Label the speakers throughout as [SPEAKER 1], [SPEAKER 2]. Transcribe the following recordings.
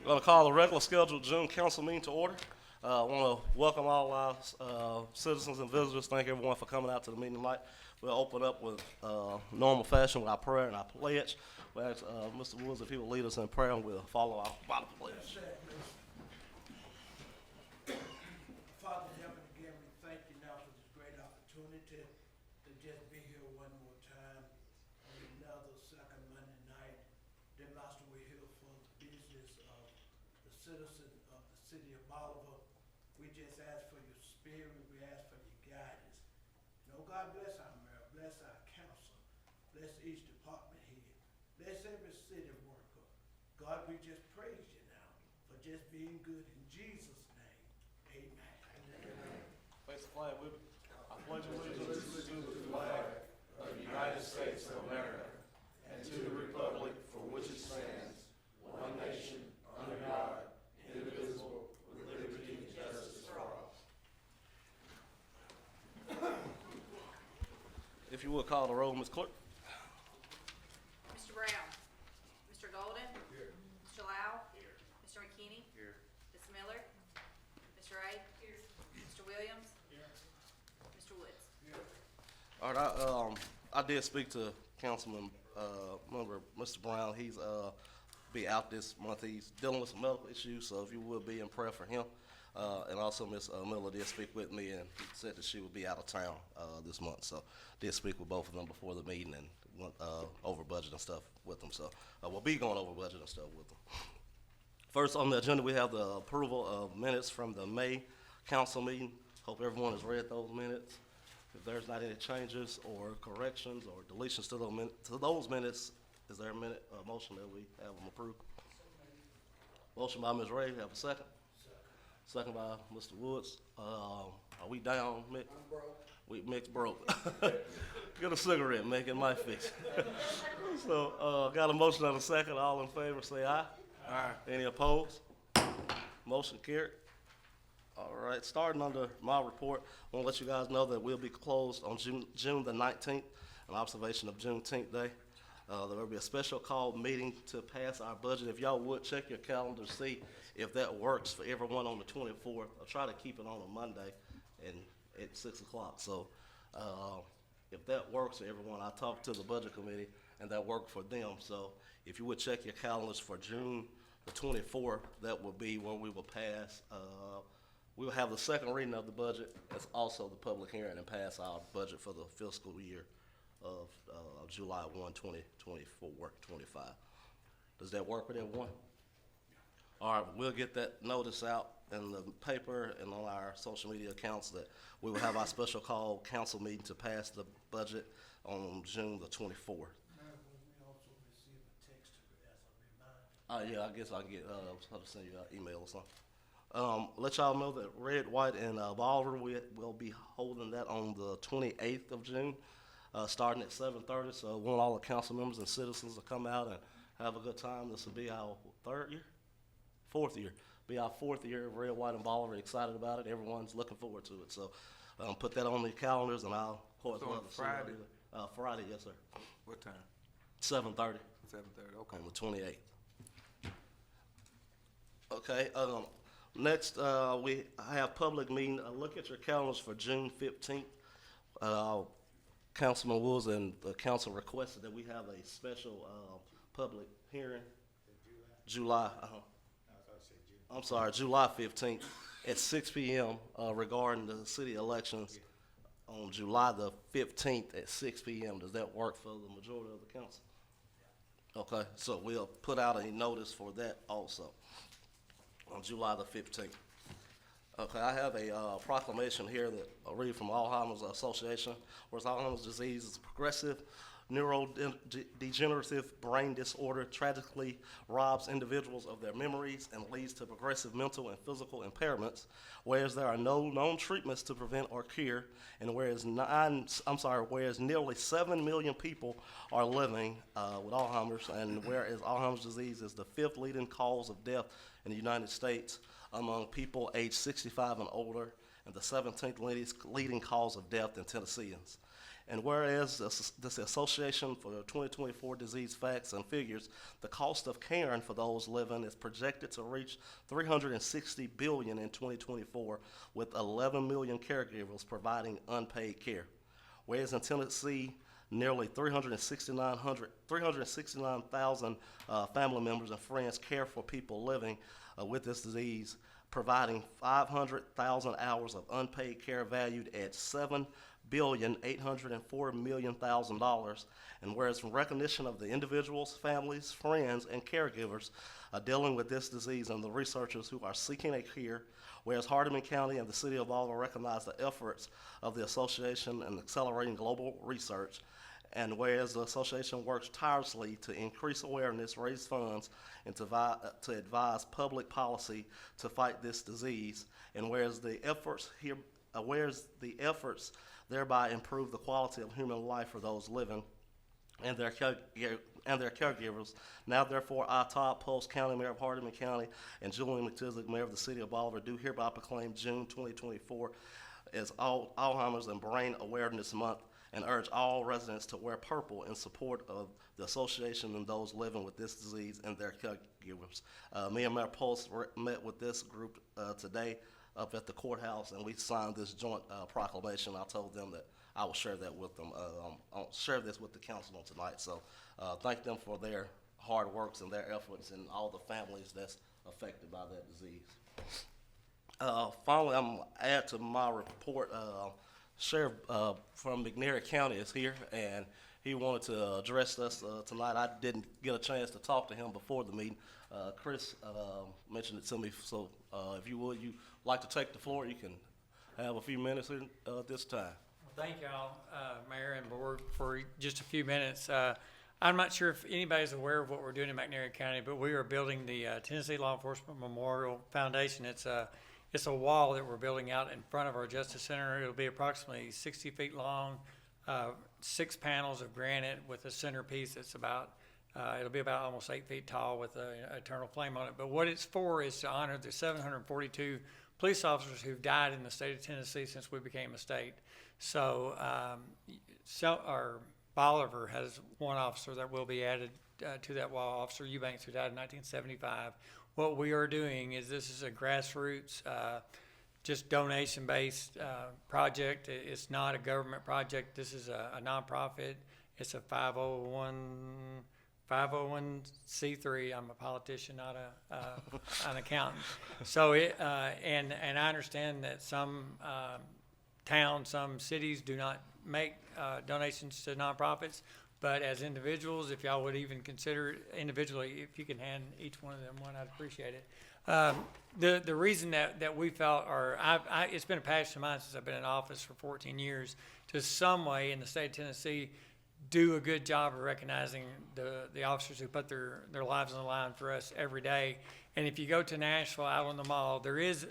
[SPEAKER 1] Going to call the regular scheduled June council meeting to order. I want to welcome all our citizens and visitors. Thank everyone for coming out to the meeting tonight. We'll open up with normal fashion with our prayer and our pledge. We'll ask Mr. Woods if he will lead us in prayer, and we'll follow our Bible pledge.
[SPEAKER 2] Father in heaven, again, we thank you now for this great opportunity to just be here one more time on another second Monday night. Dear Master, we're here for the business of the citizen of the city of Bolivar. We just ask for your spirit. We ask for your guidance. And oh God, bless our mayor, bless our council, bless each department head, bless every city worker. God, we just praise you now for just being good in Jesus' name. Amen.
[SPEAKER 1] Face the flag with me. I pledge allegiance to the flag of the United States of America and to the republic for which it stands, one nation, under God, indivisible, with liberty and justice for all. If you would call the roll, Ms. Clerk.
[SPEAKER 3] Mr. Brown. Mr. Golden. Here. Mr. Lau. Here. Mr. McKinney. Here. Ms. Miller. Mr. Ray. Here. Mr. Williams. Here. Mr. Woods. Here.
[SPEAKER 1] All right, I did speak to Councilman member Mr. Brown. He's be out this month. He's dealing with some medical issues, so if you will be in prayer for him. And also Ms. Miller did speak with me and said that she would be out of town this month. So did speak with both of them before the meeting and went over budget and stuff with them. So we'll be going over budget and stuff with them. First on the agenda, we have the approval of minutes from the May council meeting. Hope everyone has read those minutes. If there's not any changes or corrections or deletions to those minutes, is there a motion that we have them approved? Motion by Ms. Ray, have a second? Second by Mr. Woods. Are we down, Mick? I'm broke. Mick's broke. Get a cigarette, Mick, it might fix. So, got a motion and a second. All in favor, say aye. Aye. Any opposed? Motion carried. All right, starting under my report, I want to let you guys know that we'll be closed on June the 19th, in observation of Juneteenth Day. There will be a special call meeting to pass our budget. If y'all would check your calendar, see if that works for everyone on the 24th. I'll try to keep it on a Monday and at 6 o'clock. So if that works for everyone, I talked to the budget committee and that worked for them. So if you would check your calendars for June the 24th, that will be when we will pass. We will have the second reading of the budget. That's also the public hearing and pass our budget for the fiscal year of July 1, 2024-25. Does that work with everyone? All right, we'll get that notice out in the paper and on our social media accounts that we will have our special call council meeting to pass the budget on June the 24th.
[SPEAKER 2] We also receive a text as a reminder.
[SPEAKER 1] Yeah, I guess I'll get, I'll send you an email or something. Let y'all know that Red, White, and Bolivar, we will be holding that on the 28th of June, starting at 7:30. So I want all the council members and citizens to come out and have a good time. This will be our fourth year. Be our fourth year of Red, White, and Bolivar. Excited about it. Everyone's looking forward to it. So put that on the calendars, and I'll, of course,
[SPEAKER 4] So on Friday?
[SPEAKER 1] Friday, yes, sir.
[SPEAKER 4] What time?
[SPEAKER 1] 7:30
[SPEAKER 4] 7:30, okay.
[SPEAKER 1] on the 28th. Okay, next, we have public meeting. Look at your calendars for June 15th. Councilman Woods and the council requested that we have a special public hearing. July. I'm sorry, July 15th at 6 p.m. Regarding the city elections on July the 15th at 6 p.m. Does that work for the majority of the council? Okay, so we'll put out a notice for that also on July the 15th. Okay, I have a proclamation here that I'll read from Alzheimer's Association, where Alzheimer's disease is a progressive neurodegenerative brain disorder, tragically robs individuals of their memories and leads to progressive mental and physical impairments, whereas there are no known treatments to prevent or cure, and whereas nearly 7 million people are living with Alzheimer's, and whereas Alzheimer's disease is the 5th leading cause of death in the United States among people aged 65 and older, and the 17th leading cause of death in Tennesseans. And whereas this Association for 2024 Disease Facts and Figures, the cost of caring for those living is projected to reach $360 billion in 2024, with 11 million caregivers providing unpaid care. Whereas in Tennessee, nearly 369,000 family members and friends care for people living with this disease, providing 500,000 hours of unpaid care valued at $7,804,000,000. And whereas in recognition of the individuals, families, friends, and caregivers dealing with this disease and the researchers who are seeking a cure, whereas Hardeman County and the City of Bolivar recognize the efforts of the association in accelerating global research, and whereas the association works tirelessly to increase awareness, raise funds, and to advise public policy to fight this disease, and whereas the efforts thereby improve the quality of human life for those living and their caregivers. Now, therefore, I, Todd Post, County Mayor of Hardeman County, and Julian McTizzle, Mayor of the City of Bolivar, do hereby proclaim June 2024 as Alzheimer's and Brain Awareness Month, and urge all residents to wear purple in support of the association and those living with this disease and their caregivers. Me and Mayor Post met with this group today up at the courthouse, and we signed this joint proclamation. I told them that I will share that with them. I'll share this with the council on tonight. So thank them for their hard works and their efforts and all the families that's affected by that disease. Finally, I'm going to add to my report. Sheriff from McNairy County is here, and he wanted to address us tonight. I didn't get a chance to talk to him before the meeting. Chris mentioned it to me, so if you would, you like to take the floor, you can have a few minutes here at this time.
[SPEAKER 5] Well, thank y'all, Mayor and Board, for just a few minutes. I'm not sure if anybody's aware of what we're doing in McNairy County, but we are building the Tennessee Law Enforcement Memorial Foundation. It's a wall that we're building out in front of our Justice Center. It'll be approximately 60 feet long, 6 panels of granite with a centerpiece that's it'll be about almost 8 feet tall with an eternal flame on it. But what it's for is to honor the 742 police officers who've died in the state of Tennessee since we became a state. So our Bolivar has one officer that will be added to that wall, Officer Eubanks, who died in 1975. What we are doing is this is a grassroots, just donation-based project. It's not a government project. This is a nonprofit. It's a 501c3. I'm a politician, not an accountant. So and I understand that some towns, some cities do not make donations to nonprofits. But as individuals, if y'all would even consider individually, if you can hand each one of them one, I'd appreciate it. The reason that we felt, it's been a passion of mine since I've been in office for 14 years, to some way in the state of Tennessee do a good job of recognizing the officers who put their lives on the line for us every day. And if you go to Nashville, out on the mall, there is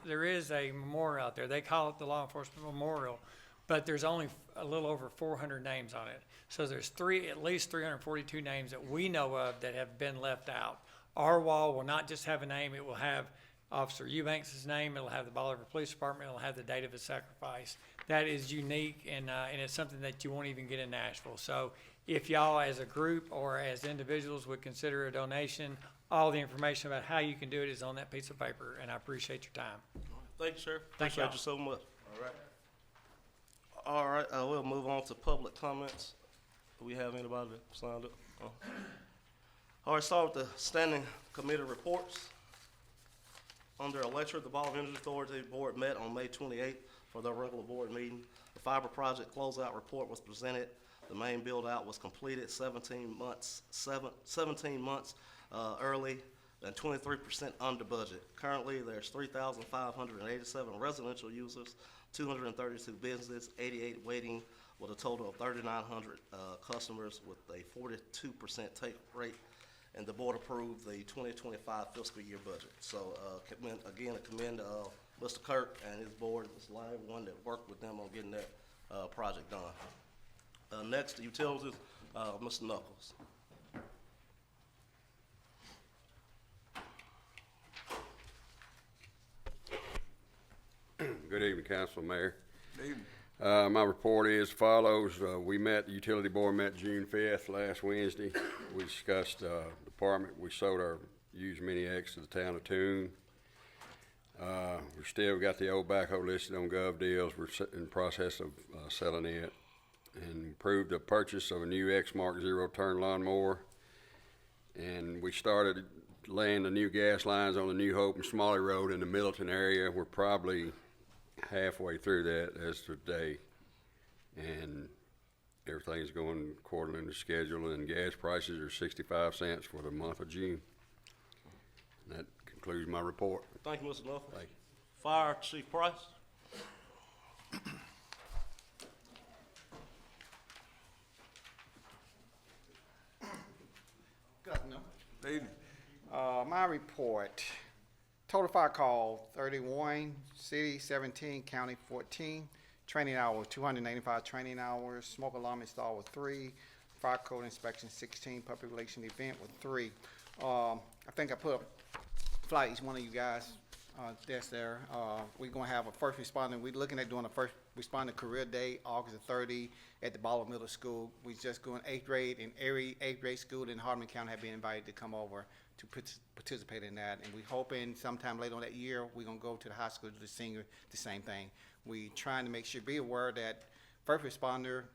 [SPEAKER 5] a memorial out there. They call it the Law Enforcement Memorial, but there's only a little over 400 names on it. So there's at least 342 names that we know of that have been left out. Our wall will not just have a name, it will have Officer Eubanks' name, it'll have the Bolivar Police Department, it'll have the date of his sacrifice. That is unique, and it's something that you won't even get in Nashville. So if y'all as a group or as individuals would consider a donation, all the information about how you can do it is on that piece of paper, and I appreciate your time.
[SPEAKER 1] Thank you, sir.
[SPEAKER 5] Thank
[SPEAKER 1] Appreciate
[SPEAKER 5] y'all.
[SPEAKER 1] you so much. All right, we'll move on to public comments. Do we have anybody that signed up? All right, start with the standing committee reports. Under electric, the Bolivar Energy Authority Board met on May 28th for their regular board meeting. The fiber project closeout report was presented. The main build-out was completed 17 months early and 23% under budget. Currently, there's 3,587 residential users, 232 businesses, 88 waiting, with a total of 3,900 customers with a 42% take rate, and the board approved the 2025 fiscal year budget. So commend Mr. Kirk and his board, Mr. Lyon, everyone that worked with them on getting that project done. Next, the utilities, Mr. Knuckles.
[SPEAKER 6] Good evening, Council, Mayor.
[SPEAKER 4] Good evening.
[SPEAKER 6] My report is follows. The utility board met June 5th, last Wednesday. We discussed department. We sold our used Mini X to the town of Tune. We still got the old backhoe listed on Gov Deals. We're in the process of selling it. And approved the purchase of a new X Mark zero-turn lawnmower. And we started laying the new gas lines on the New Hope and Smalley Road in the Middleton area. We're probably halfway through that as of today. And everything's going according to schedule, and gas prices are 65 cents for the month of June. And that concludes my report.
[SPEAKER 1] Thank you, Mr. Nuffles.
[SPEAKER 6] Thank you.
[SPEAKER 1] Fire Chief Price.
[SPEAKER 7] Good afternoon.
[SPEAKER 4] Evening.
[SPEAKER 7] My report, total fire call 31, city 17, county 14, training hours 285 training hours, smoke alarm install with 3, fire code inspection 16, public relation event with 3. I think I put up flight each one of you guys that's there. We're gonna have a first responder. We're looking at doing a first responder career day, August the 30th at the Bolivar Middle School. We're just going 8th grade, and every 8th grade school in Hardeman County have been invited to come over to participate in that. And we're hoping sometime later on that year, we're gonna go to the high school to do the senior, the same thing. We trying to make sure, be aware that first responder,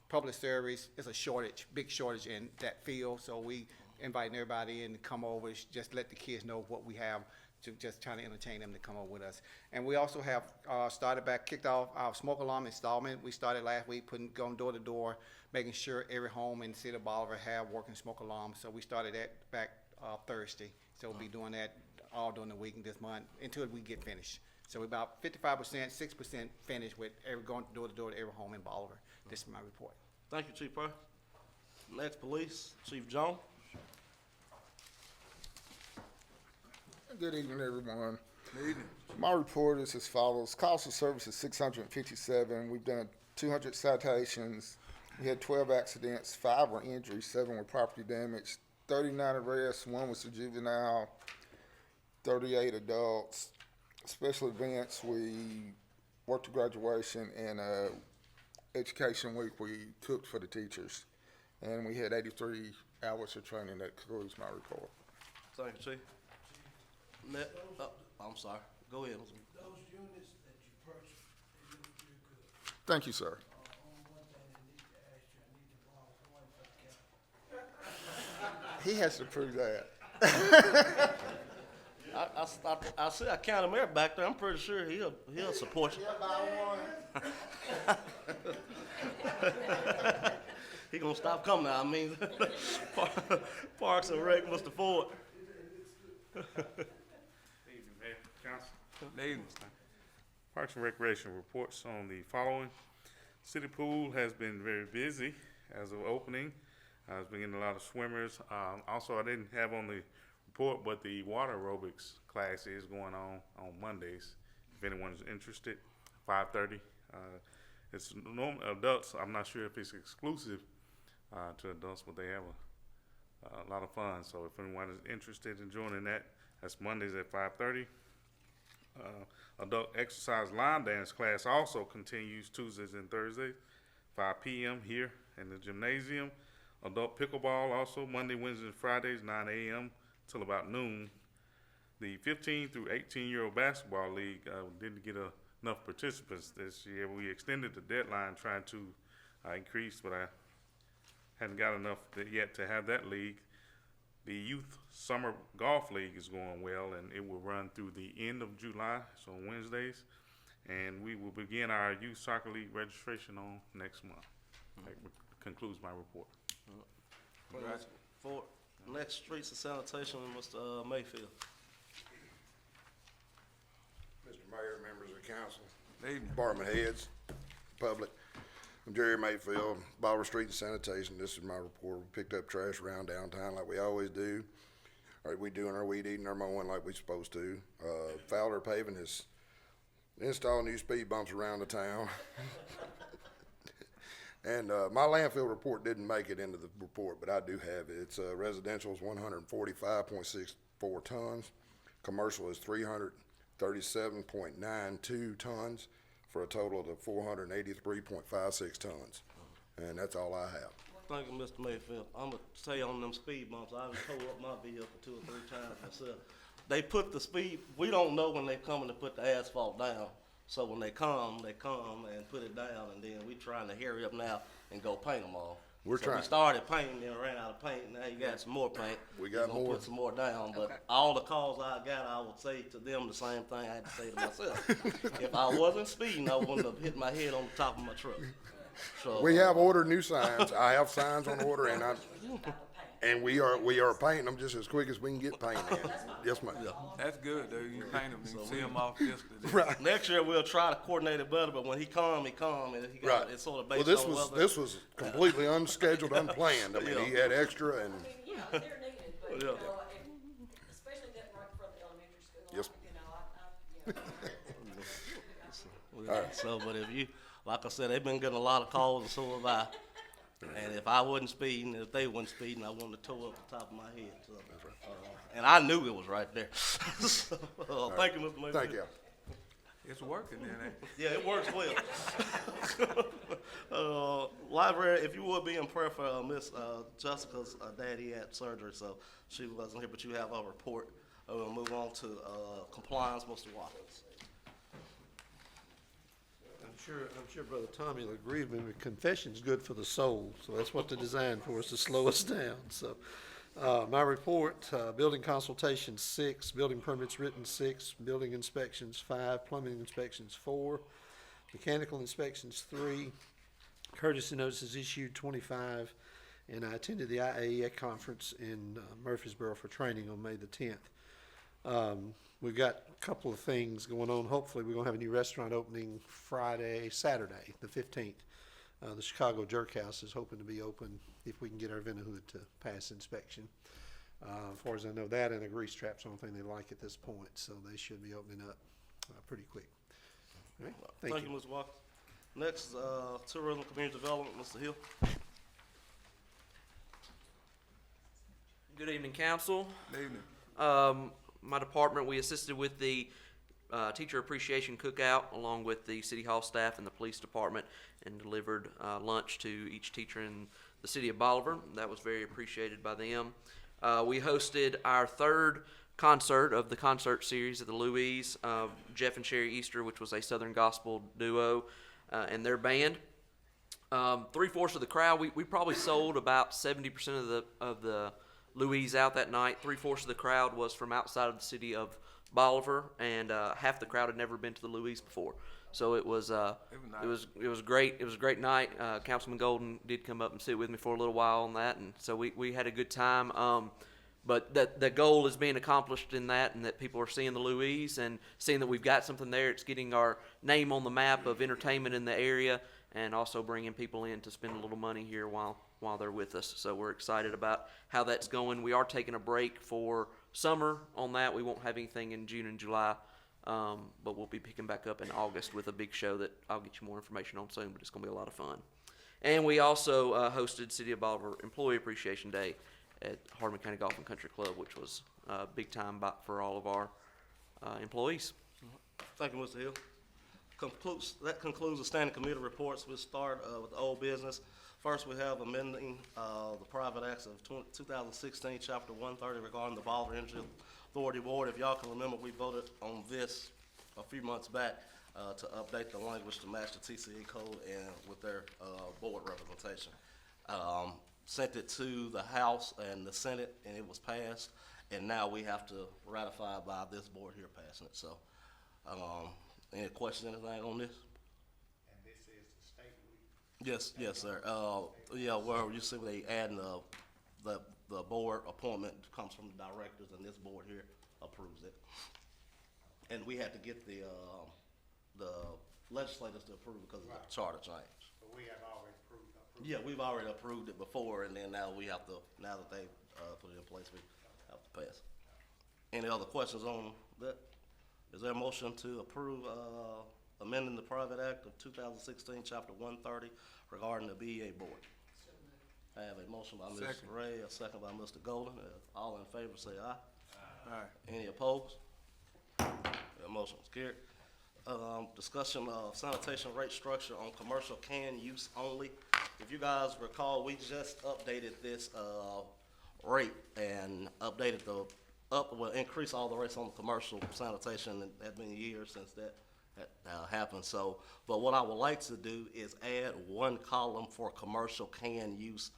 [SPEAKER 7] public service is a shortage, big shortage in that field. So we inviting everybody in to come over, just let the kids know what we have, to just trying to entertain them to come over with us. And we also have kicked off our smoke alarm installment. We started last week, going door to door, making sure every home in the city of Bolivar have working smoke alarms. So we started that back Thursday. So we'll be doing that all during the week and this month until we get finished. So we're about 55%, 6% finished with going door to door to every home in Bolivar. This is my report.
[SPEAKER 1] Thank you, Chief Price. Next, Police, Chief Jones.
[SPEAKER 8] Good evening, everyone.
[SPEAKER 4] Evening.
[SPEAKER 8] My report is as follows. Calls for service is 657. We've done 200 citations. We had 12 accidents, 5 were injuries, 7 were property damage, 39 arrests, 1 was a juvenile, 38 adults. Special events, we worked to graduation, and education week we took for the teachers. And we had 83 hours of training. That concludes my report.
[SPEAKER 1] Thank you, Chief. I'm sorry. Go ahead.
[SPEAKER 2] Those units that you purchased, they look pretty good.
[SPEAKER 8] Thank you, sir.
[SPEAKER 2] Only one thing I need to ask you, I need to borrow one for the county.
[SPEAKER 8] He has to prove that.
[SPEAKER 1] I see I counted Mayor back there. I'm pretty sure he'll support you. He gonna stop coming now. I mean, Parks and Rec, Mr. Ford.
[SPEAKER 9] Evening, Mayor, Council.
[SPEAKER 4] Evening.
[SPEAKER 9] Parks and Recreation reports on the following. City Pool has been very busy as of opening. It's been getting a lot of swimmers. Also, I didn't have on the report, but the water aerobics class is going on Mondays. If anyone's interested, 5:30. It's normal adults. I'm not sure if it's exclusive to adults, but they have a lot of fun. So if anyone is interested in joining that, that's Mondays at 5:30. Adult exercise line dance class also continues Tuesdays and Thursdays, 5 p.m. here in the gymnasium. Adult pickleball also Monday, Wednesdays, and Fridays, 9 a.m. till about noon. The 15 through 18-year-old basketball league didn't get enough participants this year. We extended the deadline trying to increase, but I hadn't got enough yet to have that league. The Youth Summer Golf League is going well, and it will run through the end of July, so on Wednesdays. And we will begin our Youth Soccer League registration on next month. That concludes my report.
[SPEAKER 1] Congrats. Ford. Next, Streets and Sanitation, Mr. Mayfield.
[SPEAKER 10] Mr. Mayor, members of the council,
[SPEAKER 4] Evening.
[SPEAKER 10] department heads, public. I'm Jerry Mayfield, Bolivar Street and Sanitation. This is my report. We picked up trash around downtown like we always do. All right, we doing our weed eating, our mowing like we supposed to. Fowler Paving is installing new speed bumps around the town. And my landfill report didn't make it into the report, but I do have it. It's residential is 145.64 tons. Commercial is 337.92 tons. for a total of 483.56 tons. And that's all I have.
[SPEAKER 1] Thank you, Mr. Mayfield. I'm gonna tell you on them speed bumps, I done tore up my vehicle 2 or 3 times myself. They put the speed, we don't know when they coming to put the asphalt down. So when they come and put it down, and then we trying to hurry up now and go paint them all.
[SPEAKER 10] We're
[SPEAKER 1] So
[SPEAKER 10] trying.
[SPEAKER 1] we started painting, then ran out of paint, now you got some more paint.
[SPEAKER 10] We got
[SPEAKER 1] We're gonna
[SPEAKER 10] more.
[SPEAKER 1] put some more down,
[SPEAKER 3] Okay.
[SPEAKER 1] but all the calls I got, I would say to them the same thing I had to say to myself. If I wasn't speeding, I wouldn't have hit my head on the top of my truck. So,
[SPEAKER 10] We have ordered new signs. I have signs on order, and we are painting them just as quick as we can get paint in. Yes, ma'am.
[SPEAKER 4] That's good, though. You paint them, you see them off yesterday.
[SPEAKER 10] Right.
[SPEAKER 1] next year we'll try to coordinate it better, but when he come, and he got,
[SPEAKER 10] Right.
[SPEAKER 1] it's sort of
[SPEAKER 10] Well,
[SPEAKER 1] based
[SPEAKER 10] this
[SPEAKER 1] on
[SPEAKER 10] was,
[SPEAKER 1] weather.
[SPEAKER 10] this was completely unscheduled, unplanned. I mean, he had extra and,
[SPEAKER 11] Yeah, they're needed, but, you
[SPEAKER 1] Yeah.
[SPEAKER 11] know, especially that right in front of the elementary school.
[SPEAKER 10] Yes.
[SPEAKER 11] You know,
[SPEAKER 1] Yeah, so, but if you, like I said, they've been getting a lot of calls, and so have I. And if I wasn't speeding, if they wasn't speeding, I wouldn't have tore up the top of my head. So, and I knew it was right there. So, thank you, Mr. Mayfield.
[SPEAKER 10] thank you.
[SPEAKER 4] It's working, then, ain't it?
[SPEAKER 1] Yeah, it works well. Library, if you would be in prayer for Miss Jessica's daddy had surgery, so she wasn't here, but you have a report. We'll move on to compliance, Mr. Watkins.
[SPEAKER 12] I'm sure Brother Tommy will agree with me, confession's good for the soul, so that's what they're designed for, is to slow us down, so. My report, building consultations 6, building permits written 6, building inspections 5, plumbing inspections 4, mechanical inspections 3, courtesy notices issued 25, and I attended the IAEA conference in Murfreesboro for training on May the 10th. We've got a couple of things going on. Hopefully, we're gonna have a new restaurant opening Saturday, the 15th. The Chicago Jerk House is hoping to be open if we can get our Hood to pass inspection. As far as I know, that and a grease trap's the only thing they like at this point, so they should be opening up pretty quick. All right, thank you.
[SPEAKER 1] Mr. Watkins. Next, tourism community development, Mr. Hill.
[SPEAKER 13] Good evening, council.
[SPEAKER 4] Good evening.
[SPEAKER 13] My department, we assisted with the teacher appreciation cookout along with the city hall staff and the police department, and delivered lunch to each teacher in the city of Bolivar. That was very appreciated by them. We hosted our 3rd concert of the concert series at the Louise, Jeff and Sherry Easter, which was a Southern gospel duo, and their band. 3/4 of the crowd, we probably sold about 70% of the Louise out that night. 3/4 of the crowd was from outside of the city of Bolivar, and half the crowd had never been to the Louise before. So it was great. It was a great night. Councilman Golden did come up and sit with me for a little while on that, and so we had a good time. But the goal is being accomplished in that, and that people are seeing the Louise and seeing that we've got something there. It's getting our name on the map of entertainment in the area, and also bringing people in to spend a little money here while they're with us. So we're excited about how that's going. We are taking a break for summer on that. We won't have anything in June and July, but we'll be picking back up in August with a big show that I'll get you more information on soon, but it's going to be a lot of fun. And we also hosted City of Bolivar Employee Appreciation Day at Hardeman County Golf and Country Club, which was big time for all of our employees.
[SPEAKER 1] Thank you, Mr. Hill. That concludes the standing committee reports. We'll start with the old business. First, we have amending the private acts of 2016, Chapter 130 regarding the Bolivar Energy Authority Board. If y'all can remember, we voted on this a few months back to update the language to match the TCE code and with their board representation. Sent it to the House and the Senate, and it was passed. And now we have to ratify by this board here passing it. So, any questions, anything on this?
[SPEAKER 7] And this is the state
[SPEAKER 1] Yes, sir. Yeah, well, you see they adding the board appointment comes from the directors, and this board here approves it. And we had to get the legislators to approve because of the charter change.
[SPEAKER 7] But we have already approved.
[SPEAKER 1] Yeah, we've already approved it before, and then now we have to, now that they put it in place, we have to pass. Any other questions on that? Is there a motion to approve amending the private act of 2016, Chapter 130 regarding the BEA board? I have a motion by Mr. Ray, a second by Mr. Golden. All in favor say aye.
[SPEAKER 4] Aye.
[SPEAKER 1] Any opposed? The motion is carried. discussion of sanitation rate structure on commercial can use only. If you guys recall, we just updated this, rate and updated increase all the rates on the commercial sanitation. It had been years since that happened. So, but what I would like to do is add one column for commercial can use,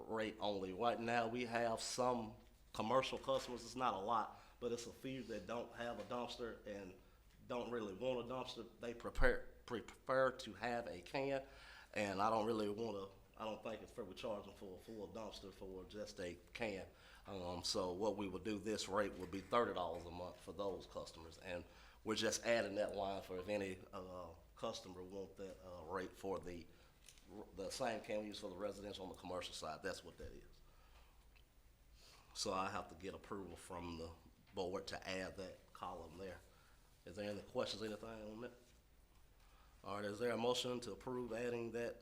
[SPEAKER 1] rate only. Right now, we have some commercial customers, it's not a lot, but it's a few that don't have a dumpster and don't really want a dumpster. They prefer to have a can, and I don't really I don't think it's fair we charge them for a full dumpster for just a can. So what we would do, this rate would be $30 a month for those customers, and we're just adding that line for if any, customer want that, rate for the same can we use for the residential on the commercial side. That's what that is. So I have to get approval from the board to add that column there. Is there any questions, anything on that? All right, is there a motion to approve adding that,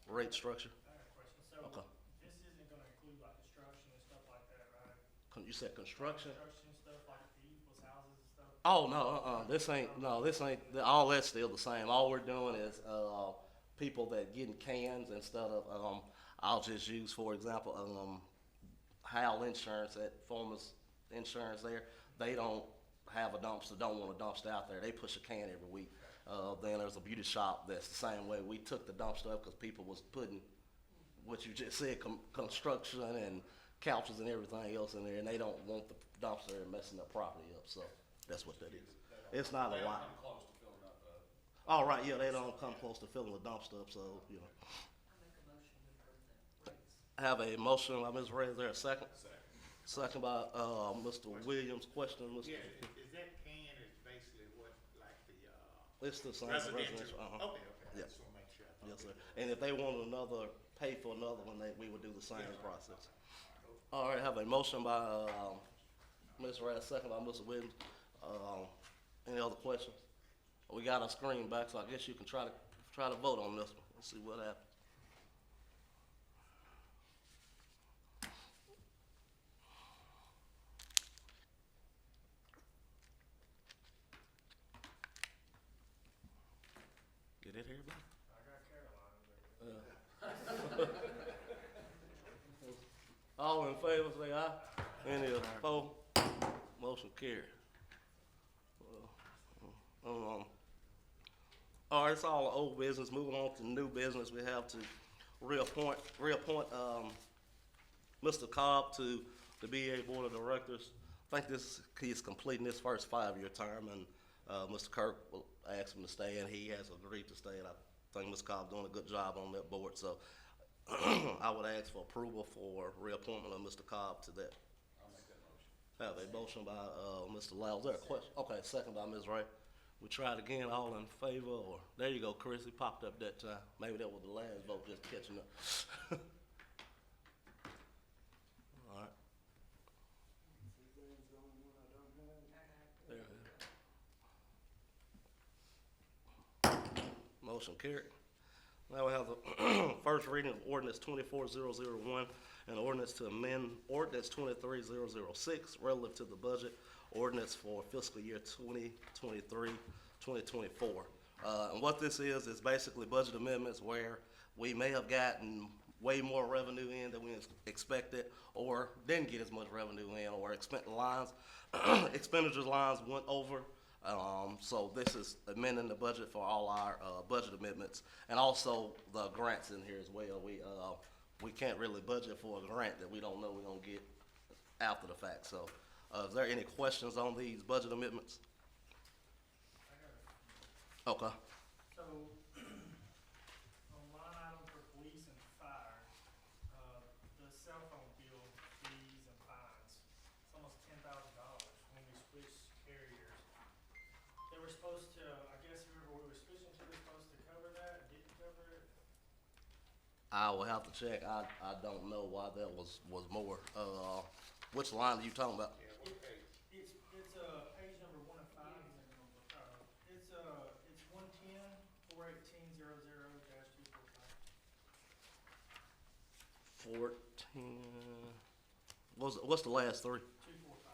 [SPEAKER 1] rate structure?
[SPEAKER 14] I have a question. So
[SPEAKER 1] Okay.
[SPEAKER 14] this isn't gonna include like construction and stuff like that, right?
[SPEAKER 1] You said construction?
[SPEAKER 14] Construction stuff like people's houses and stuff?
[SPEAKER 1] Oh, no, this ain't, all that's still the same. All we're doing is, people that getting cans instead of, I'll just use, for example, Hal Insurance at Former's Insurance there. They don't have a dumpster, don't want a dumpster out there. They push a can every week. Then there's a beauty shop that's the same way. We took the dumpster up because people was putting what you just said, construction and couches and everything else in there, and they don't want the dumpster and messing their property up. So that's what that is. It's not a lot. All right, yeah, they don't come close to filling the dumpster up, so, you know. I have a motion by Ms. Ray. Is there a second? Second by, Mr. Williams. Question, Mr.
[SPEAKER 15] Yeah, is that can is basically what, like the,
[SPEAKER 1] It's the same
[SPEAKER 15] residential?
[SPEAKER 1] uh-huh.
[SPEAKER 15] Okay,
[SPEAKER 1] Yeah.
[SPEAKER 15] I just wanna make sure.
[SPEAKER 1] Yes, sir. And if they want pay for another one, we would do the same process. All right, I have a motion by, Ms. Ray, second by Mr. Williams. Any other questions? We got our screen back, so I guess you can try to vote on this one. Let's see what happens. Get it here, buddy?
[SPEAKER 14] I got Caroline.
[SPEAKER 1] All in favor, say aye. Any opposed? Motion carried. All right, it's all old business. Moving on to new business, we have to reappoint, Mr. Cobb to the BA Board of Directors. I think he's completing his first 5-year term, and, Mr. Kirk will ask him to stay, and he has agreed to stay, and I think Mr. Cobb doing a good job on that board, so I would ask for approval for reappointment of Mr. Cobb to that.
[SPEAKER 15] I'll make that motion.
[SPEAKER 1] Have a motion by, Mr. Lau. Is there a question? Okay, second by Ms. Ray. We tried again, all in favor, or, there you go, Chris, he popped up that time. Maybe that was the last vote, just catching up. All right. There. Motion carried. Now we have the first reading of ordinance 24001, an ordinance to amend ordinance 23006 relative to the budget ordinance for fiscal year 2023, 2024. And what this is basically budget amendments where we may have gotten way more revenue in than we expected, or didn't get as much revenue in, or expenditures lines went over. So this is amending the budget for all our budget amendments, and also the grants in here as well. We can't really budget for a grant that we don't know we're gonna get after the fact. So, is there any questions on these budget amendments? Okay.
[SPEAKER 14] So, on line item for police and fire, the cell phone bill fees and fines, it's almost $10,000 when we switched carriers. They were supposed to, I guess whoever we were switching to was supposed to cover that, didn't cover it?
[SPEAKER 1] I will have to check. I don't know why that was more. Which line are you talking about?
[SPEAKER 14] It's page number 1 of 5. It's 110-418-000-245.
[SPEAKER 1] 14. What's the last three?
[SPEAKER 14] 245.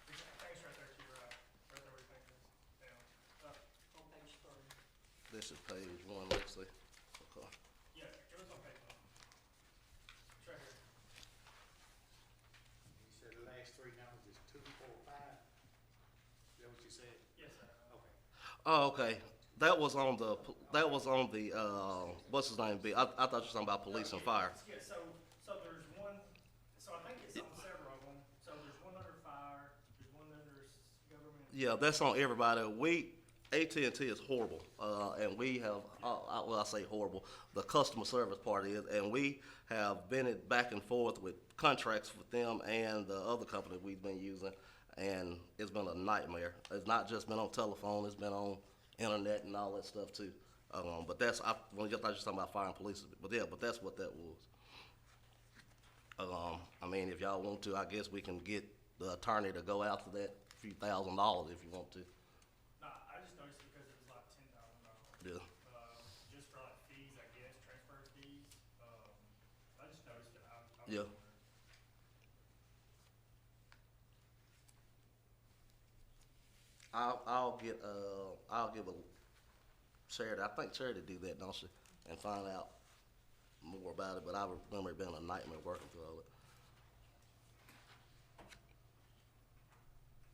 [SPEAKER 14] Thanks right there to your right there where you
[SPEAKER 1] This is page one, let's see. Okay.
[SPEAKER 14] Yeah, it was on page one. It's right here.
[SPEAKER 15] You said the last three numbers is 2, 4, 5? Is that what you said?
[SPEAKER 14] Yes, sir.
[SPEAKER 15] Okay.
[SPEAKER 1] Oh, okay. That was on the, what's his name, B? I thought you were talking about police and fire.
[SPEAKER 14] Yeah, so there's one, so I think it's on several of them. So there's one under fire, there's one under government.
[SPEAKER 1] Yeah, that's on everybody. AT&T is horrible, and we have, well, I say horrible, the customer service part is, and we have been it back and forth with contracts with them and the other company we've been using, and it's been a nightmare. It's not just been on telephone, it's been on internet and all that stuff too. But that's, well, I thought you were talking about fire and police, but yeah, but that's what that was. I mean, if y'all want to, I guess we can get the attorney to go out to that few $1,000s if you want to.
[SPEAKER 14] Nah, I just noticed it because it was like $10,000.
[SPEAKER 1] Yeah.
[SPEAKER 14] Just for like fees, I guess, transfer fees. I just noticed it.
[SPEAKER 1] Yeah. I'll give a Charity. I think Charity do that, don't she? And find out more about it. But I remember it being a nightmare working through all it.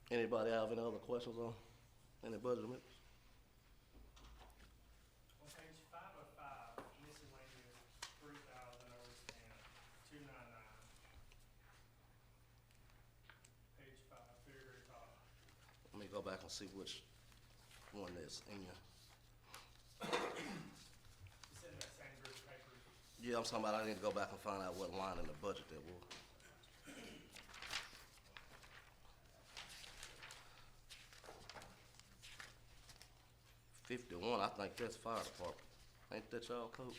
[SPEAKER 1] Anybody have any other questions on any budget amendments?
[SPEAKER 14] On page 505, miscellaneous, 3,000 overspent, 299. Page 5, very, very top.
[SPEAKER 1] Let me go back and see which one that's in here.
[SPEAKER 14] It's in that same group of papers.
[SPEAKER 1] Yeah, I'm talking about I need to go back and find out what line in the budget that was. $51, I think that's fire department. Ain't that y'all code?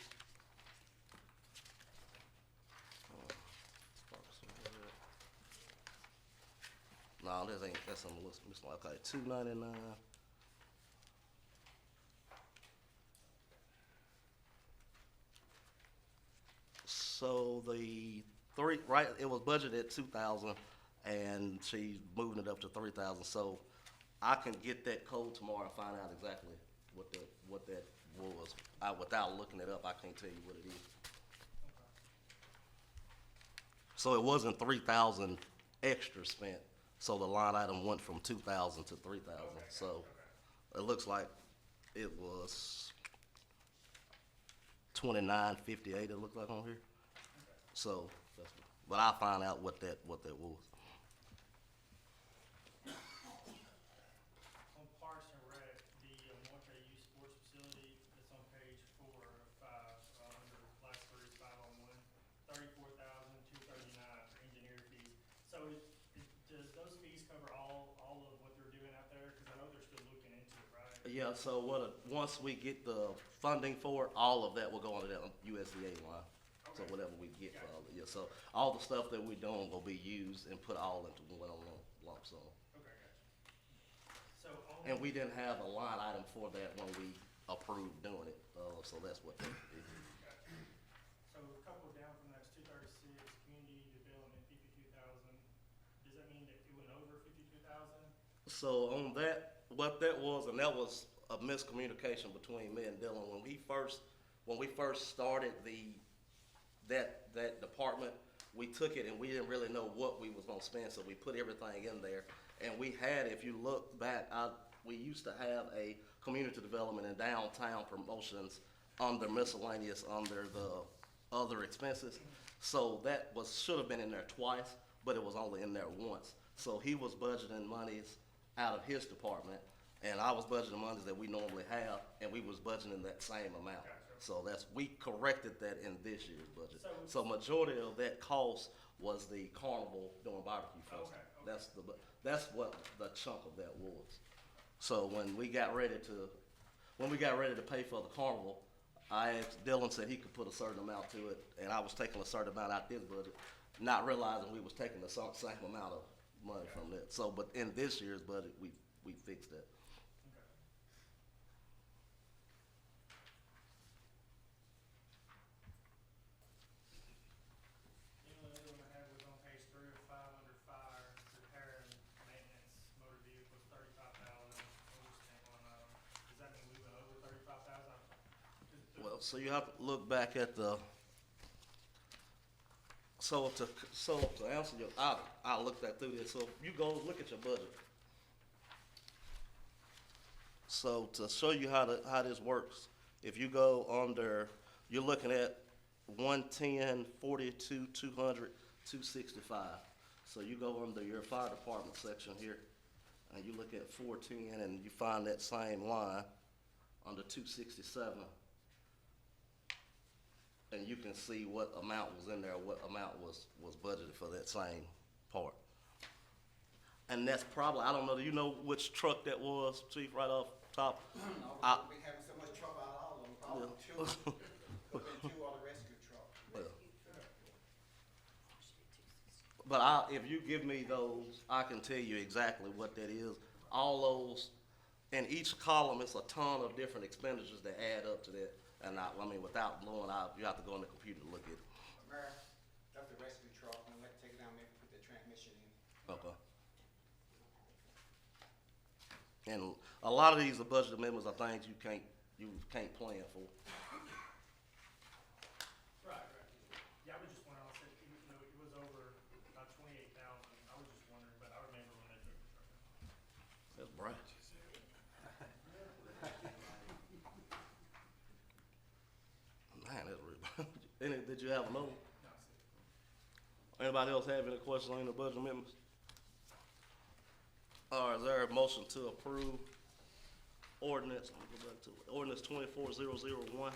[SPEAKER 1] No, this ain't, that's on the list, okay, $299. So the three, right, it was budgeted at 2,000 and she's moving it up to 3,000, so I can get that code tomorrow and find out exactly what that was. Without looking it up, I can't tell you what it is. So it wasn't 3,000 extra spent, so the line item went from 2,000 to 3,000. So it looks like it was 2958. It looked like on here. So, but I'll find out what that was.
[SPEAKER 14] On Parks and Rec, the multi-use sports facility, that's on page 4 of 5, under last three, 501, 34,239 for engineer fees. So does those fees cover all of what they're doing out there? Because I know they're still looking into it, right?
[SPEAKER 1] Yeah, so once we get the funding for it, all of that will go into that USDA line. So whatever we get for all of it, yeah, so all the stuff that we're doing will be used and put all into one lump sum.
[SPEAKER 14] Okay, gotcha. So on.
[SPEAKER 1] And we didn't have a line item for that when we approved doing it, so that's what that is.
[SPEAKER 14] Gotcha. So a couple down from that's 236, community development, 52,000. Does that mean that it went over 52,000?
[SPEAKER 1] So on that, what that was, and that was a miscommunication between me and Dylan, when we first started that department, we took it and we didn't really know what we was gonna spend, so we put everything in there. And we had, if you look back, we used to have a community development and downtown promotions under miscellaneous, under the other expenses. So that should have been in there twice, but it was only in there once. So he was budgeting monies out of his department, and I was budgeting monies that we normally have, and we was budgeting that same amount. So we corrected that in this year's budget. So majority of that cost was the carnival doing barbecue festival.
[SPEAKER 14] Okay.
[SPEAKER 1] That's what the chunk of that was. So when we got ready to pay for the carnival, I asked, Dylan said he could put a certain amount to it, and I was taking a certain amount out this budget, not realizing we was taking the same amount of money from that. So, but in this year's budget, we fixed that.
[SPEAKER 14] The only other one I had was on page 3 of 5 under fire, repair and maintenance, motor vehicles, 35,000, overspent one item. Does that mean we went over 35,000? I
[SPEAKER 1] So you have to look back at the, so to answer your, I looked that through this, so you go look at your budget. So to show you how this works, if you go under, you're looking at 110, 42, 200, 265. So you go under your fire department section here, and you look at 410, and you find that same line under 267. And you can see what amount was in there, what amount was budgeted for that same part. And that's probably, I don't know, do you know which truck that was, Chief, right off top?
[SPEAKER 7] No, we having so much trouble out all of them, probably two, two are the rescue trucks.
[SPEAKER 1] But if you give me those, I can tell you exactly what that is. All those, in each column, it's a ton of different expenditures that add up to that. And I mean, without blowing out, you have to go on the computer to look at it.
[SPEAKER 7] Mayor, that's the rescue truck, and we have to take it down there and put the transmission in.
[SPEAKER 1] Okay. And a lot of these are budget amendments are things you can't plan for.
[SPEAKER 14] Right. Yeah, I was just wondering, I said, you know, it was over about 28,000. I was just wondering, but I remember when I took the truck.
[SPEAKER 1] That's bright. Man, that's real. Did you have another?
[SPEAKER 14] No, I said,
[SPEAKER 1] Anybody else have any questions on the budget amendments? All right, is there a motion to approve ordinance, let me go back to it, ordinance 24001,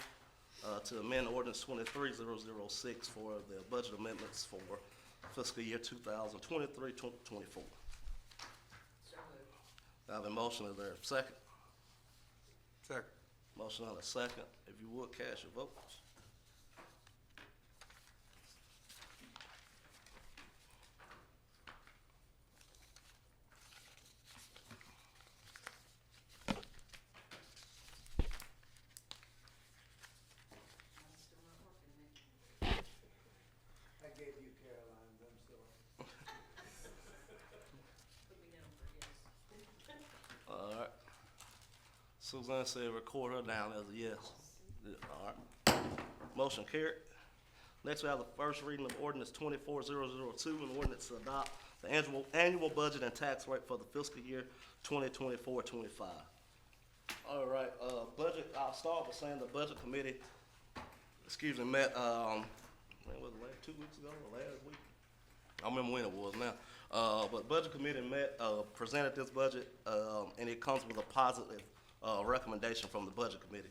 [SPEAKER 1] to amend ordinance 23006 for the budget amendments for fiscal year 2023-24?
[SPEAKER 11] So moved.
[SPEAKER 1] I have a motion, is there a second?
[SPEAKER 4] Second.
[SPEAKER 1] Motion and a second, if you would, cast your votes.
[SPEAKER 11] Mine's still not working, Nick.
[SPEAKER 2] I gave you Caroline's, I'm sorry.
[SPEAKER 11] Put me down for yes.
[SPEAKER 1] All right. Suzanne said record her down as a yes. Yeah, all right. Motion carried. Next, we have the first reading of ordinance 24002, an ordinance to adopt the annual budget and tax rate for the fiscal year 2024-25. All right, budget, I'll start by saying the budget committee, met, when was it, 2 weeks ago or last week? I don't remember when it was now. But budget committee met, presented this budget, and it comes with a positive recommendation from the budget committee.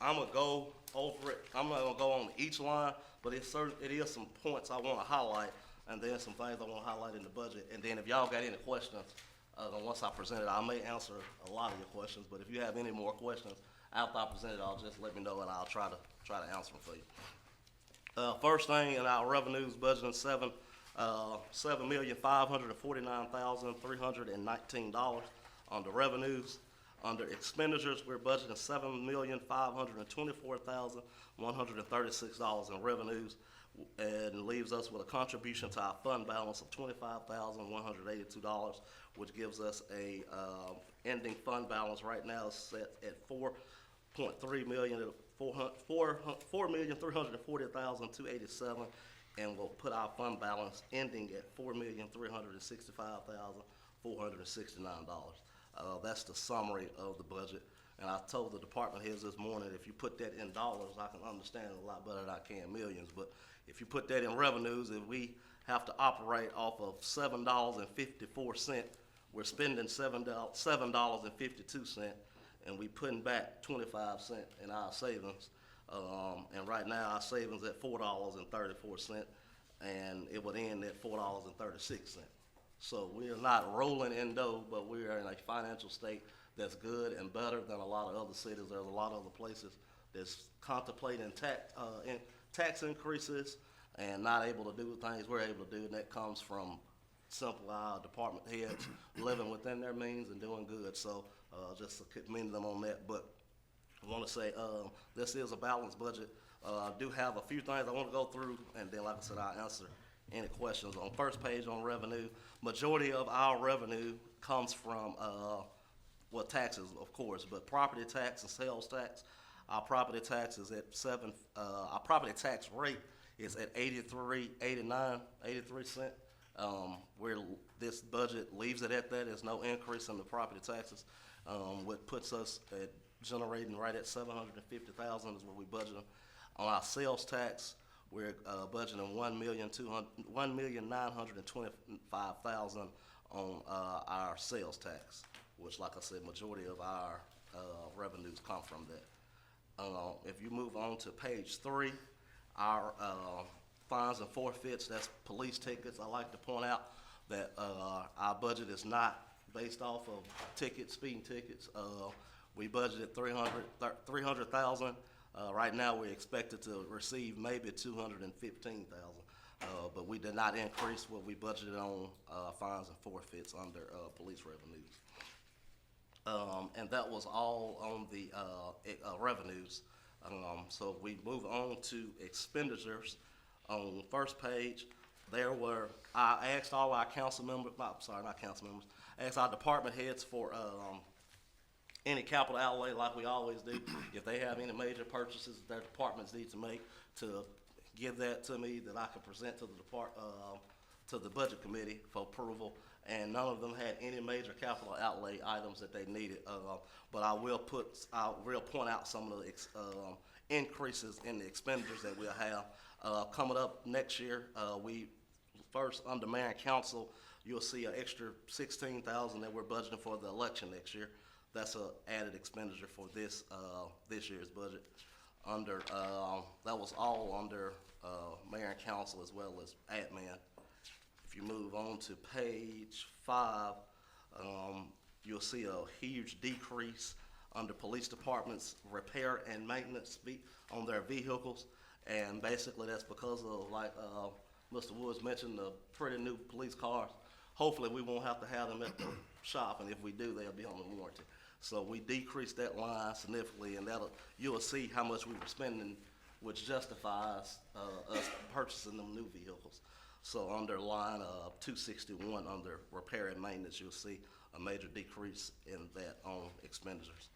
[SPEAKER 1] I'm gonna go over it. I'm not gonna go on each line, but it is some points I wanna highlight, and then some things I wanna highlight in the budget. And then if y'all got any questions, once I present it, I may answer a lot of your questions, but if you have any more questions after I present it, I'll just let me know and I'll try to answer them for you. First thing in our revenues, budgeting $7,549,319 on the revenues. Under expenditures, we're budgeting $7,524,136 in revenues, and leaves us with a contribution to our fund balance of $25,182, which gives us a ending fund balance right now set at $4,340,287, and we'll put our fund balance ending at $4,365,469. That's the summary of the budget. And I told the department heads this morning, if you put that in dollars, I can understand it a lot better than I can millions. But if you put that in revenues, if we have to operate off of $7.54, we're spending $7.52, and we putting back 25 cents in our savings. And right now, our savings at $4.34, and it would end at $4.36. So we are not rolling in dough, but we are in a financial state that's good and better than a lot of other cities. There's a lot of other places that's contemplating tax increases and not able to do the things we're able to do, and that comes from simple our department heads living within their means and doing good. So just to commend them on that. But I want to say this is a balanced budget. I do have a few things I want to go through, and then, like I said, I'll answer any questions. On first page on revenue, majority of our revenue comes from, taxes, of course, but property tax and sales tax. Our property tax is at our property tax rate is at 83 cent. Where this budget leaves it at that, there's no increase in the property taxes. What puts us at generating right at 750,000 is what we budgeted. On our sales tax, we're budgeting 1,925,000 on our sales tax, which, like I said, majority of our revenues come from that. If you move on to page 3, our fines and forfeits, that's police tickets. I like to point out that our budget is not based off of tickets, speeding tickets. We budgeted 300,000. Right now, we're expected to receive maybe 215,000, but we did not increase what we budgeted on fines and forfeits under police revenues. And that was all on the revenues. So we move on to expenditures. On the first page, I asked all our council members, not council members, I asked our department heads for any capital outlay like we always do. If they have any major purchases their departments need to make, to give that to me that I can present to the budget committee for approval. And none of them had any major capital outlay items that they needed. But I will point out some of the increases in the expenditures that we'll have coming up next year. We first under mayor and council, you'll see an extra 16,000 that we're budgeting for the election next year. That's an added expenditure for this year's budget. That was all under mayor and council as well as admin. If you move on to page 5, you'll see a huge decrease under police departments repair and maintenance on their vehicles, and basically that's because of, like Mr. Woods mentioned, the pretty new police cars. Hopefully we won't have to have them at the shop, and if we do, they'll be on the warranty. So we decreased that line significantly, and you'll see how much we were spending, which justifies us purchasing them new vehicles. So under line 261, under repair and maintenance, you'll see a major decrease in that on expenditures.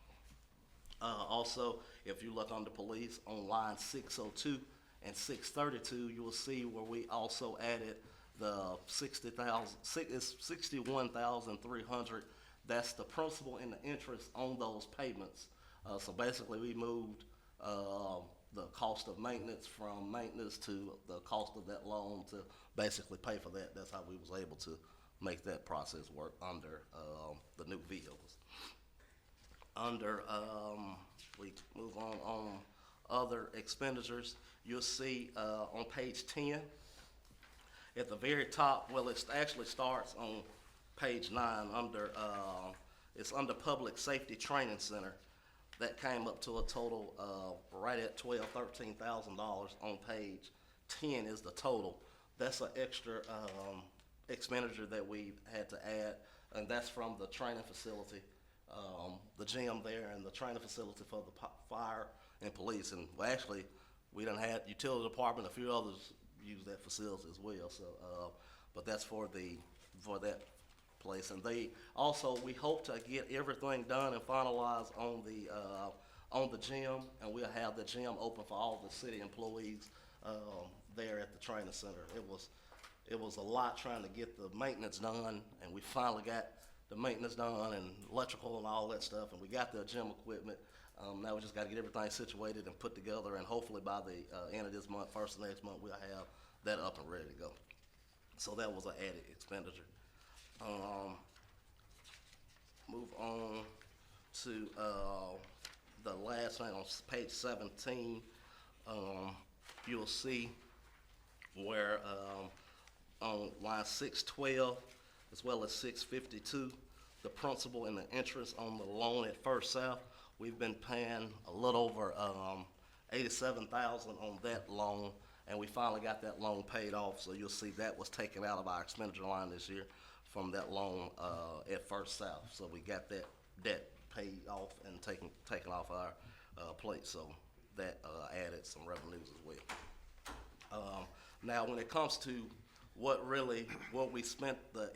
[SPEAKER 1] Also, if you look under police on line 602 and 632, you will see where we also added the 61,300. That's the principal and the interest on those payments. So basically, we moved the cost of maintenance from maintenance to the cost of that loan to basically pay for that. That's how we was able to make that process work under the new vehicles. Under, we move on other expenditures, you'll see on page 10, at the very top, well, it actually starts on page 9 under, it's under Public Safety Training Center. That came up to a total right at $13,000 on page 10 is the total. That's an extra expenditure that we had to add, and that's from the training facility, the gym there and the training facility for the fire and police. And well, actually, we done had utility department, a few others use that facility as well. So, but that's for that place. And they also, we hope to get everything done and finalized on the gym, and we'll have the gym open for all the city employees there at the training center. It was a lot trying to get the maintenance done, and we finally got the maintenance done and electrical and all that stuff, and we got the gym equipment. Now we just got to get everything situated and put together, and hopefully by the end of this month, first of next month, we'll have that up and ready to go. So that was an added expenditure. Move on to the last thing on page 17. You'll see where on line 612 as well as 652, the principal and the interest on the loan at First South, we've been paying a little over $87,000 on that loan, and we finally got that loan paid off. So you'll see that was taken out of our expenditure line this year from that loan at First South. So we got that debt paid off and taken off our plate. So that added some revenues as well. Now, when it comes to what we spent the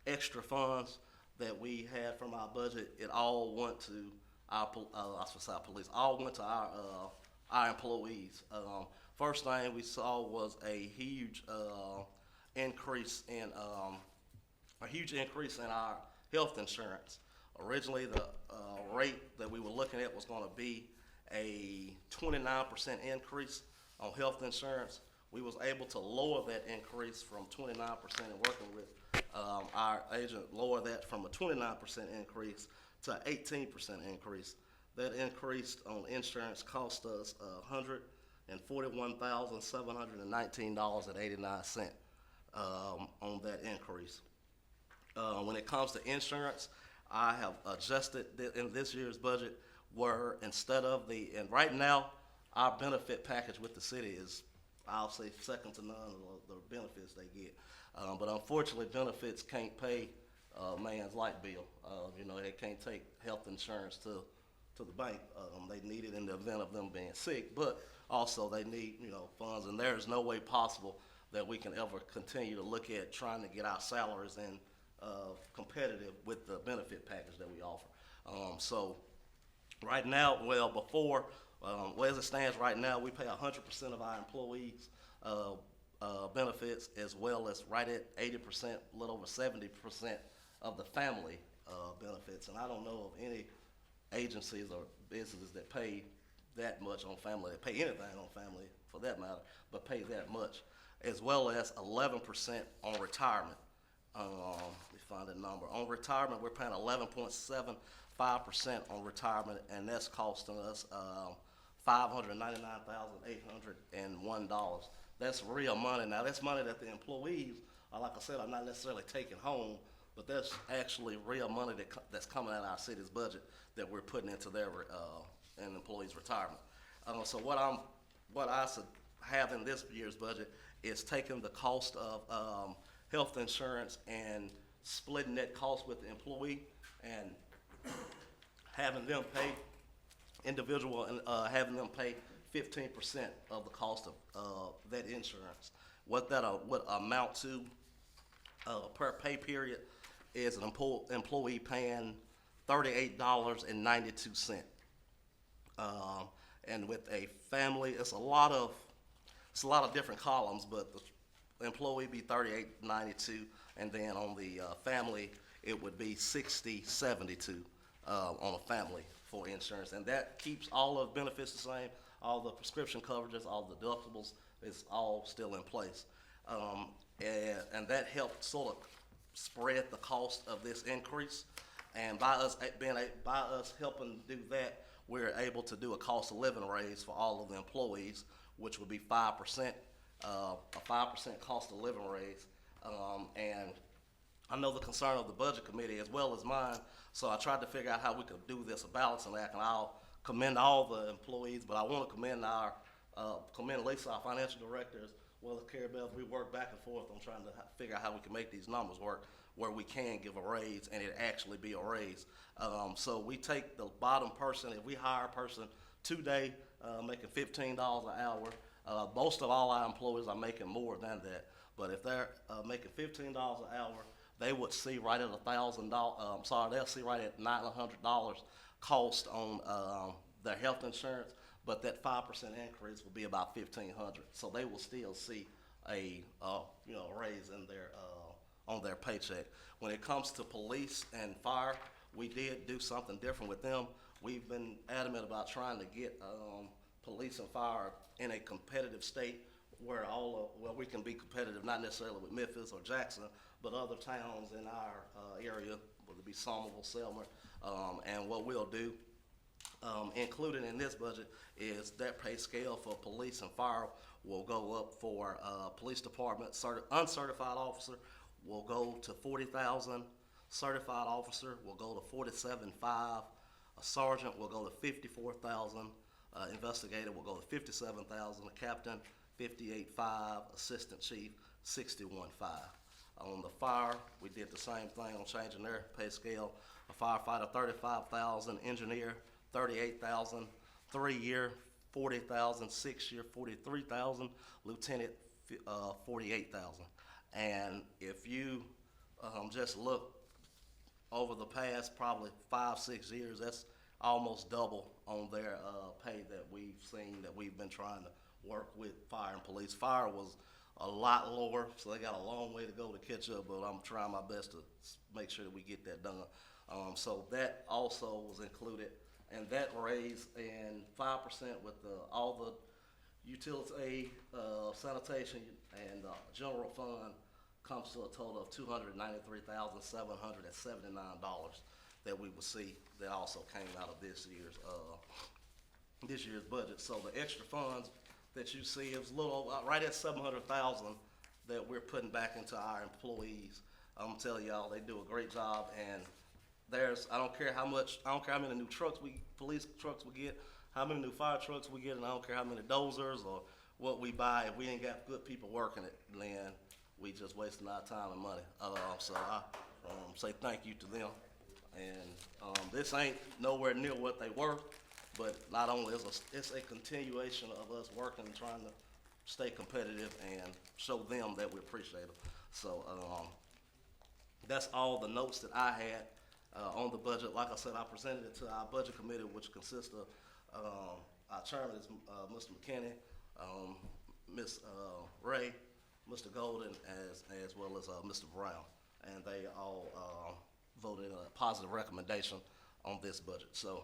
[SPEAKER 1] extra funds that we had from our budget, it all went to I should say our police, all went to our employees. First thing we saw was a huge increase in our health insurance. Originally, the rate that we were looking at was going to be a 29% increase on health insurance. We was able to lower that increase from 29% and working with our agent, lower that from a 29% increase to an 18% increase. That increase on insurance cost us $141,719.89 on that increase. When it comes to insurance, I have adjusted in this year's budget where instead of and right now, our benefit package with the city is, I'll say, second to none of the benefits they get. But unfortunately, benefits can't pay a man's light bill. They can't take health insurance to the bank. They need it in the event of them being sick, but also they need, funds, and there is no way possible that we can ever continue to look at trying to get our salaries in competitive with the benefit package that we offer. So right now, as it stands right now, we pay 100% of our employees benefits, as well as right at 80%, a little over 70% of the family benefits. And I don't know of any agencies or businesses that pay that much on family, that pay anything on family for that matter, but pay that much, as well as 11% on retirement. Let me find that number. On retirement, we're paying 11.75% on retirement, and that's costing us $599,801. That's real money. Now, that's money that the employees, like I said, are not necessarily taking home, but that's actually real money that's coming out of our city's budget that we're putting into their employees' retirement. So what I should have in this year's budget is taking the cost of health insurance and splitting that cost with the employee and having them pay individual and having them pay 15% of the cost of that insurance. What that would amount to per pay period is an employee paying $38.92. And with a family, it's a lot of different columns, but the employee be $38.92, and then on the family, it would be $60.72 on a family for insurance, and that keeps all of the benefits the same. All the prescription coverages, all the deductibles, is all still in place, and that helped sort of spread the cost of this increase. And by us helping do that, we're able to do a cost of living raise for all of the employees, which would be 5%, a 5% cost of living raise. And I know the concern of the budget committee as well as mine, so I tried to figure out how we could do this, a balancing act, and I'll commend all the employees, but I want to commend Lisa, our financial director, as well as Carrie Bell. We work back and forth on trying to figure out how we can make these numbers work, where we can give a raise and it actually be a raise. So we take the bottom person, if we hire a person today making $15 an hour, most of all our employees are making more than that, but if they're making $15 an hour, they would see right at $1,000, they'll see right at $900 cost on their health insurance, but that 5% increase will be about $1,500. So they will still see a raise in their on their paycheck. When it comes to police and fire, we did do something different with them. We've been adamant about trying to get police and fire in a competitive state where we can be competitive, not necessarily with Memphis or Jackson, but other towns in our area, whether it be Somerville, Selmer, and what we'll do, included in this budget, is that pay scale for police and fire will go up for police department. Uncertified officer will go to $40,000. Certified officer will go to $47,500. A sergeant will go to $54,000. Investigator will go to $57,000. A captain, $58,500. Assistant chief, $61,500. On the fire, we did the same thing on changing their pay scale. A firefighter, $35,000. Engineer, $38,000. 3-year, $40,000. 6-year, $43,000. Lieutenant, $48,000. And if you just look over the past probably 5-6 years, that's almost double on their, pay that we've seen, that we've been trying to work with fire and police. Fire was a lot lower, so they got a long way to go to catch up, but I'm trying my best to make sure that we get that done. So that also was included, and that raised in 5% with all the utility aid, sanitation, and general fund comes to a total of $293,779 that we will see that also came out of this year's budget. So the extra funds that you see is a little, right at 700,000 that we're putting back into our employees. I'm telling y'all, they do a great job, and I don't care how many new police trucks we get, how many new fire trucks we get, and I don't care how many dozers or what we buy. If we ain't got good people working it, then we just wasting our time and money. So I say thank you to them. And this ain't nowhere near what they were, but not only it's a continuation of us working and trying to stay competitive and show them that we appreciate them. So that's all the notes that I had on the budget. Like I said, I presented it to our budget committee, which consists of our chairman is Mr. McKinney, Ms. Ray, Mr. Golden, as well as Mr. Brown, and they all voted a positive recommendation on this budget. So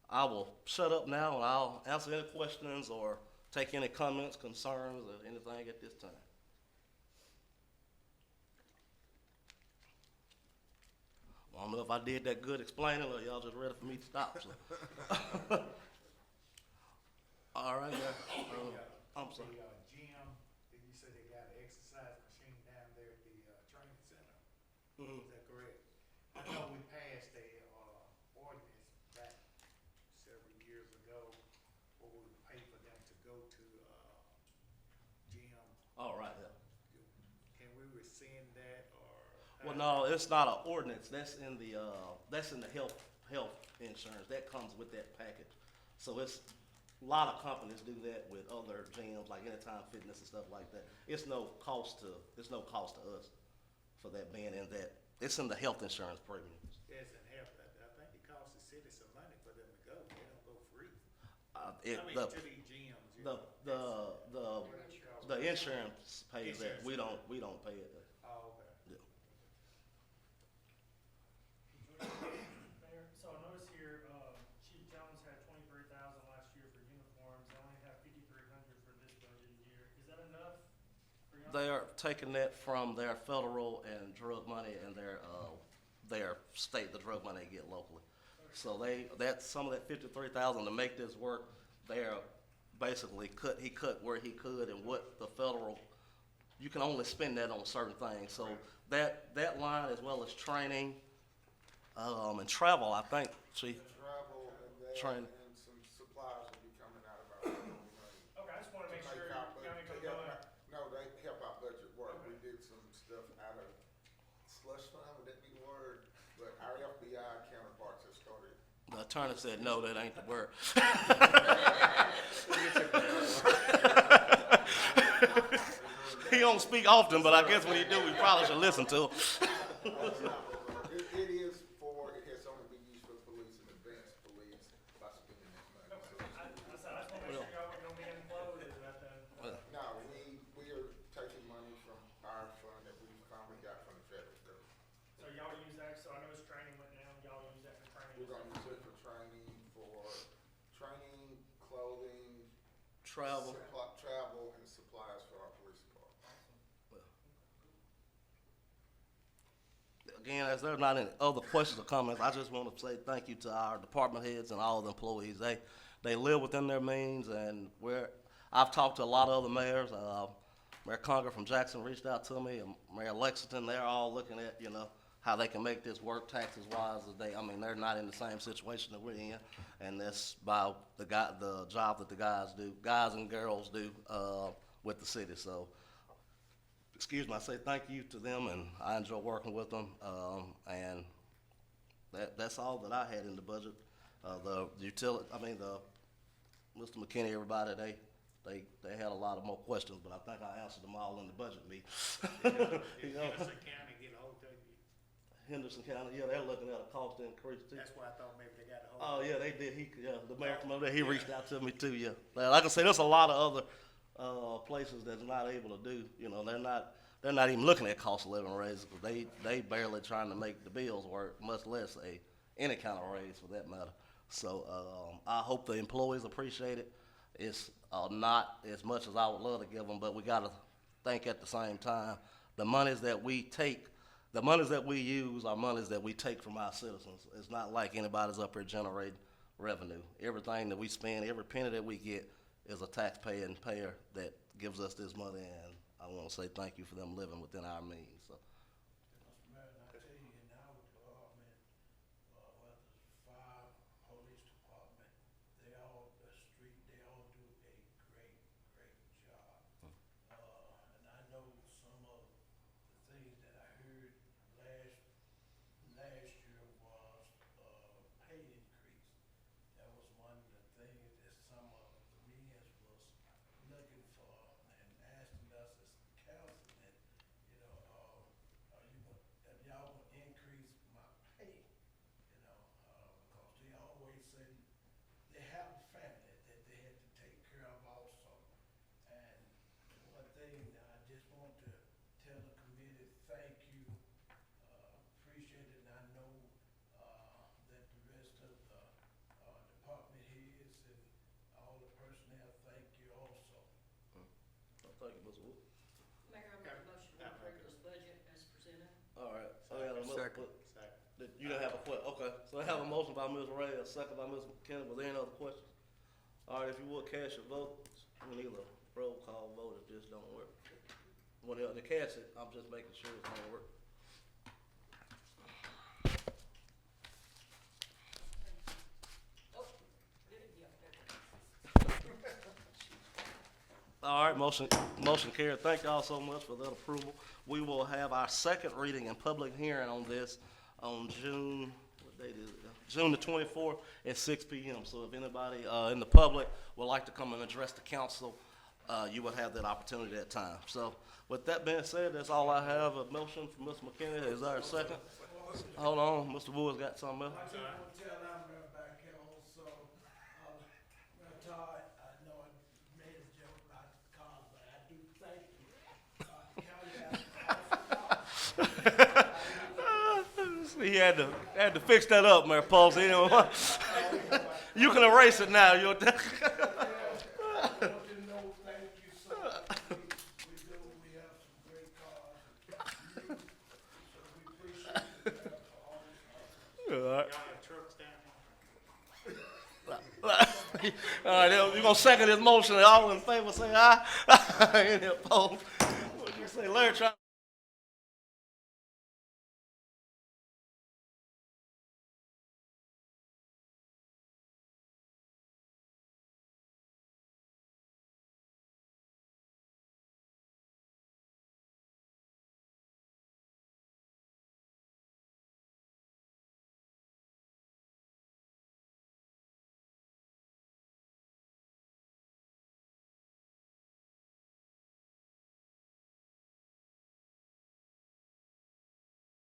[SPEAKER 1] I will shut up now, and I'll answer any questions or take any comments, concerns, or anything at this time. I don't know if I did that good explaining, or y'all just ready for me to stop. So. All right, I'm sorry.
[SPEAKER 15] The gym, did you say they got an exercise machine down there at the training center?
[SPEAKER 1] Mhm.
[SPEAKER 15] Is that correct? I know we passed a ordinance back several years ago where we would pay for them to go to gym.
[SPEAKER 1] All right, yeah.
[SPEAKER 15] Can we rescind that or?
[SPEAKER 1] Well, no, it's not an ordinance. That's in the health insurance. That comes with that package. So it's, a lot of companies do that with other gyms, like Anytime Fitness and stuff like that. It's no cost to us for that being in that. It's in the health insurance premiums.
[SPEAKER 15] Yes, and health, I think it costs the city some money for them to go. They don't go free. To these gyms. You know.
[SPEAKER 1] The insurance pays that. We don't pay it.
[SPEAKER 15] Oh, okay.
[SPEAKER 1] Yeah.
[SPEAKER 14] Mayor, so I noticed here, Chief Jones had 23,000 last year for uniforms, they only have 5,300 for this budget year. Is that enough for y'all?
[SPEAKER 1] They are taking that from their federal and drug money and their state, the drug money they get locally. So that's some of that 53,000 to make this work. They're basically he cut where he could, and what the federal, you can only spend that on certain things. So that line, as well as training, and travel, I think, Chief.
[SPEAKER 8] Travel and that,
[SPEAKER 1] Training.
[SPEAKER 8] and some supplies will be coming out of our own money.
[SPEAKER 14] Okay, I just wanna make
[SPEAKER 8] To
[SPEAKER 14] sure
[SPEAKER 8] our
[SPEAKER 14] y'all ain't
[SPEAKER 8] budget-
[SPEAKER 14] gonna
[SPEAKER 8] to
[SPEAKER 14] go
[SPEAKER 8] help
[SPEAKER 14] in.
[SPEAKER 8] No, they help our budget work. We did some stuff out of slush fund, would that be the word? But our FBI counterparts have started.
[SPEAKER 1] The attorney said, no, that ain't the word. He don't speak often, but I guess when he do, we probably should listen to him.
[SPEAKER 8] It is it has only been used for police and advanced police by spending that money.
[SPEAKER 14] I just wanna make sure y'all weren't gonna be imploded at that.
[SPEAKER 8] No, we are taking money from our fund that we finally got from the federal government.
[SPEAKER 14] So y'all use that, so I know his training went down, y'all use that for training.
[SPEAKER 8] We're gonna use it for training, clothing,
[SPEAKER 1] Travel.
[SPEAKER 8] travel and supplies for our police department.
[SPEAKER 1] Again, as there's not any other questions or comments, I just want to say thank you to our department heads and all the employees. They live within their means, and I've talked to a lot of other mayors. Mayor Conger from Jackson reached out to me, and Mayor Lexington. They're all looking at, how they can make this work taxes wise. They're not in the same situation that we're in, and that's by the job that the guys and girls do with the city. So, excuse me, I say thank you to them, and I enjoy working with them. And that's all that I had in the budget. Mr. McKinney, everybody, they had a lot of more questions, but I think I answered them all in the budget meeting.
[SPEAKER 15] Did Henderson County get a hold of you?
[SPEAKER 1] Henderson County, yeah, they're looking at a cost increase too.
[SPEAKER 15] That's why I thought maybe they got a
[SPEAKER 1] Oh,
[SPEAKER 15] hold.
[SPEAKER 1] yeah, they did. The mayor from over there, he reached out to me too, yeah. Like I say, there's a lot of other, places that's not able to do, you know, they're not even looking at cost of living raises, because they barely trying to make the bills work, much less any kind of raise for that matter. So, I hope the employees appreciate it. It's, not as much as I would love to give them, but we gotta think at the same time, the monies that we use are monies that we take from our citizens. It's not like anybody's up here generating revenue. Everything that we spend, every penny that we get is a taxpaying payer that gives us this money, and I wanna say thank you for them living within our means, so.
[SPEAKER 2] Mr. Mayor, and I tell you, in our department, whether it's fire, police department, they all do a great, great job. And I know some of the things that I heard last year was, pay increase. That was one of the things that some of the meetings was looking for and asking us as council that, you know, if y'all would increase my pay, you know, because they always say they have a family that they had to take care of also. And one thing I just want to tell the committee, thank you, appreciate it, and I know, that the rest of the, department heads and all the personnel, thank you also.
[SPEAKER 1] Thank you, Mr. Wood.
[SPEAKER 11] Mayor, I make a motion to approve this budget as presented.
[SPEAKER 1] All right, so I got a
[SPEAKER 4] Second.
[SPEAKER 1] You don't have a question, okay. So I have a motion by Ms. Ray, a second by Ms. McKenna. Was there any other questions? All right, if you would cast your vote, we need a roll call vote if this don't work. When they cast it, I'm just making sure it's gonna work.
[SPEAKER 11] Oh, did it? Yeah, there it is.
[SPEAKER 1] All right, motion carried. Thank y'all so much for that approval. We will have our second reading and public hearing on this on June, what date is it? June the 24th at 6 p.m. So if anybody in the public would like to come and address the council, you would have that opportunity at that time. So with that being said, that's all I have. A motion from Mr. McKinney. Is there a second? Hold on, Mr. Woods got something else.
[SPEAKER 2] I just want to tell Amber back here also, Todd, I know I made a joke about the cars, but I do thank you. County has
[SPEAKER 1] He had to fix that up, Mayor Pauls. Anyway, you can erase it now. You're
[SPEAKER 2] I want to know, thank you so much. We have some great cars. So we appreciate you for all this.
[SPEAKER 1] all right.
[SPEAKER 15] Y'all have trucks down here?
[SPEAKER 1] All right, you're gonna second this motion. All in favor, say aye. Any opposed? What you say, Larry? Try.